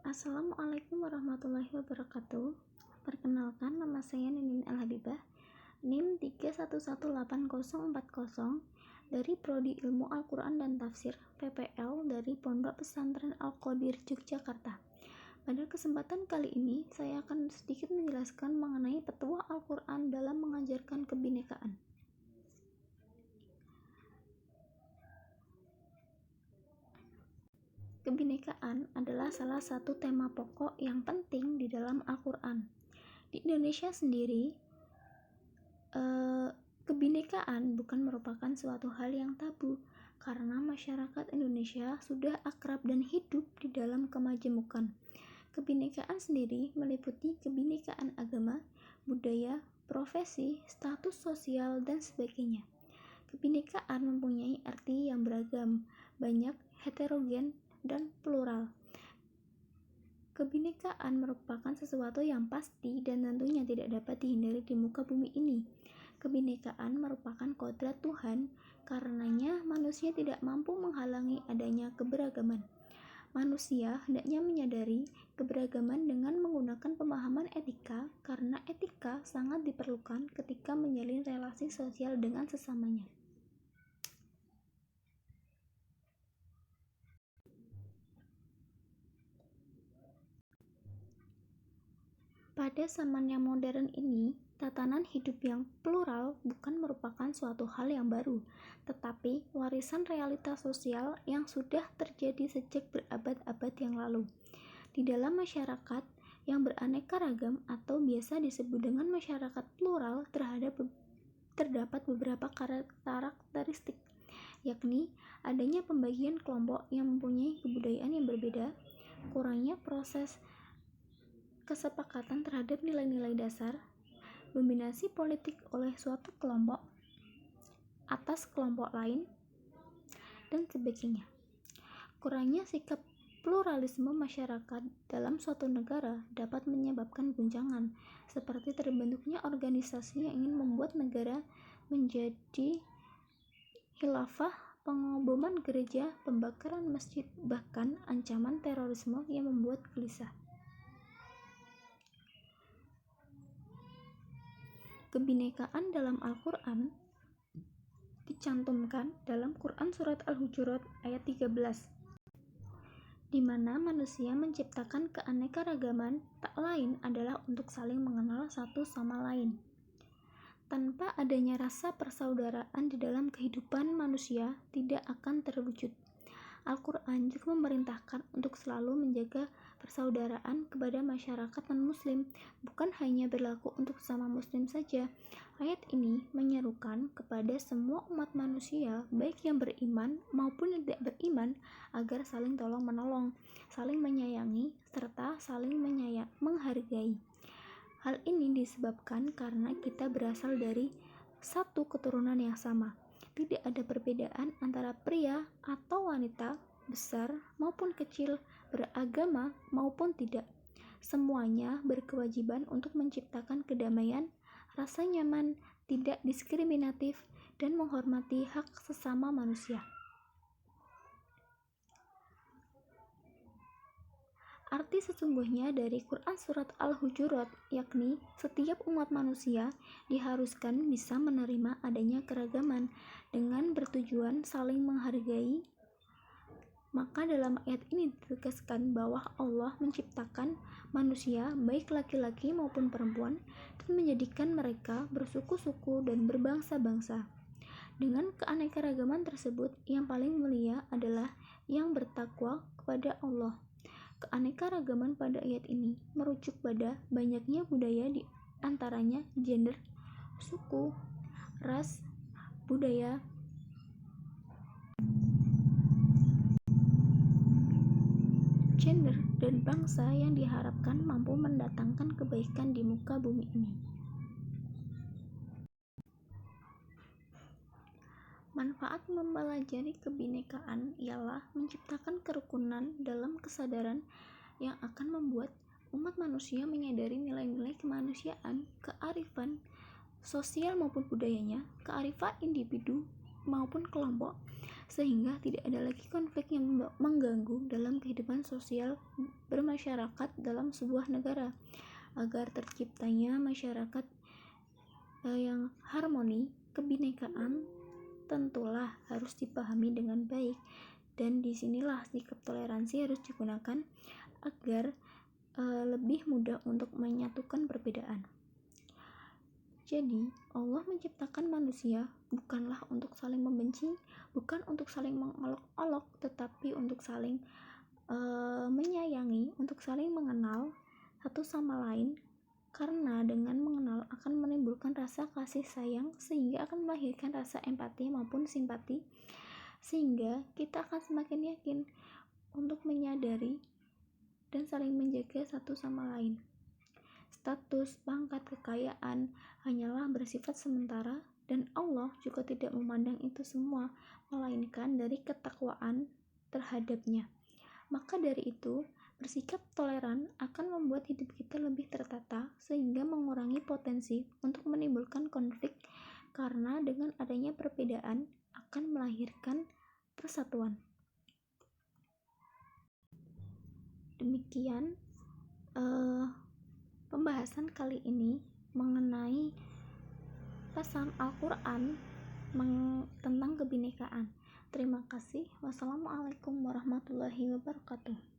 Assalamualaikum warahmatullahi wabarakatuh. Perkenalkan, nama saya Ninin Al-Habibah, NIM 3118040 dari Prodi Ilmu Al-Quran dan Tafsir PPL dari Pondok Pesantren Al-Qadir Yogyakarta. Pada kesempatan kali ini, saya akan sedikit menjelaskan mengenai petuah Al-Quran dalam mengajarkan kebinekaan. Kebinekaan adalah salah satu tema pokok yang penting di dalam Al-Quran. Di Indonesia sendiri, kebinekaan bukan merupakan suatu hal yang tabu, karena masyarakat Indonesia sudah akrab dan hidup di dalam kemajemukan. Kebinekaan sendiri meliputi kebinekaan agama, budaya, profesi, status sosial, dan sebagainya. Kebinekaan mempunyai arti yang beragam, banyak, heterogen, dan plural. Kebinekaan merupakan sesuatu yang pasti dan tentunya tidak dapat dihindari di muka bumi ini. Kebinekaan merupakan kodrat Tuhan, karenanya manusia tidak mampu menghalangi adanya keberagaman. Manusia hendaknya menyadari keberagaman dengan menggunakan pemahaman etika, karena etika sangat diperlukan ketika menjalin relasi sosial dengan sesamanya. Pada zaman yang modern ini, tatanan hidup yang plural bukan merupakan suatu hal yang baru, tetapi warisan realitas sosial yang sudah terjadi sejak berabad-abad yang lalu. Di dalam masyarakat yang beraneka ragam atau biasa disebut dengan masyarakat plural terdapat beberapa karakteristik, yakni adanya pembagian kelompok yang mempunyai kebudayaan yang berbeda, kurangnya proses kesepakatan terhadap nilai-nilai dasar, dominasi politik oleh suatu kelompok atas kelompok lain, dan sebagainya. Kurangnya sikap pluralisme masyarakat dalam suatu negara dapat menyebabkan guncangan, seperti terbentuknya organisasi yang ingin membuat negara menjadi khilafah, pengeboman gereja, pembakaran masjid, bahkan ancaman terorisme yang membuat gelisah. Kebinekaan dalam Al-Quran dicantumkan dalam Quran Surat Al-Hujurat ayat 13, di mana manusia menciptakan keanekaragaman tak lain adalah untuk saling mengenal satu sama lain. Tanpa adanya rasa persaudaraan di dalam kehidupan manusia tidak akan terwujud. Al-Quran juga memerintahkan untuk selalu menjaga persaudaraan kepada masyarakat non-muslim, bukan hanya berlaku untuk sesama muslim saja. Ayat ini menyerukan kepada semua umat manusia, baik yang beriman maupun yang tidak beriman, agar saling tolong-menolong, saling menyayangi, serta saling menghargai. Hal ini disebabkan karena kita berasal dari satu keturunan yang sama. Tidak ada perbedaan antara pria atau wanita, besar maupun kecil, beragama maupun tidak. Semuanya berkewajiban untuk menciptakan kedamaian, rasa nyaman, tidak diskriminatif, dan menghormati hak sesama manusia. Arti sesungguhnya dari Quran Surat Al-Hujurat yakni setiap umat manusia diharuskan bisa menerima adanya keragaman dengan bertujuan saling menghargai. Maka dalam ayat ini ditegaskan bahwa Allah menciptakan manusia baik laki-laki maupun perempuan dan menjadikan mereka bersuku-suku dan berbangsa-bangsa. Dengan keanekaragaman tersebut, yang paling mulia adalah yang bertakwa kepada Allah. Keanekaragaman pada ayat ini merujuk pada banyaknya budaya, di antaranya gender, suku, ras, budaya, gender, dan bangsa yang diharapkan mampu mendatangkan kebaikan di muka bumi ini. Manfaat mempelajari kebinekaan ialah menciptakan kerukunan dalam kesadaran yang akan membuat umat manusia menyadari nilai-nilai kemanusiaan, kearifan sosial maupun budayanya, kearifan individu, maupun kelompok, sehingga tidak ada lagi konflik yang mengganggu dalam kehidupan sosial bermasyarakat dalam sebuah negara. Agar terciptanya masyarakat yang harmoni, kebinekaan tentulah harus dipahami dengan baik, dan disinilah sikap toleransi harus digunakan agar lebih mudah untuk menyatukan perbedaan. Jadi, Allah menciptakan manusia bukanlah untuk saling membenci, bukan untuk saling mengolok-olok, tetapi untuk saling menyayangi, untuk saling mengenal satu sama lain, karena dengan mengenal akan menimbulkan rasa kasih sayang, sehingga akan melahirkan rasa empati maupun simpati, sehingga kita akan semakin yakin untuk menyadari dan saling menjaga satu sama lain. Status, pangkat, kekayaan hanyalah bersifat sementara, dan Allah juga tidak memandang itu semua, melainkan dari ketakwaan terhadapnya. Maka dari itu, bersikap toleran akan membuat hidup kita lebih tertata, sehingga mengurangi potensi untuk menimbulkan konflik, karena dengan adanya perbedaan akan melahirkan persatuan. Demikian pembahasan kali ini mengenai pasal Al-Quran tentang kebinekaan. Terima kasih. Wassalamualaikum warahmatullahi wabarakatuh.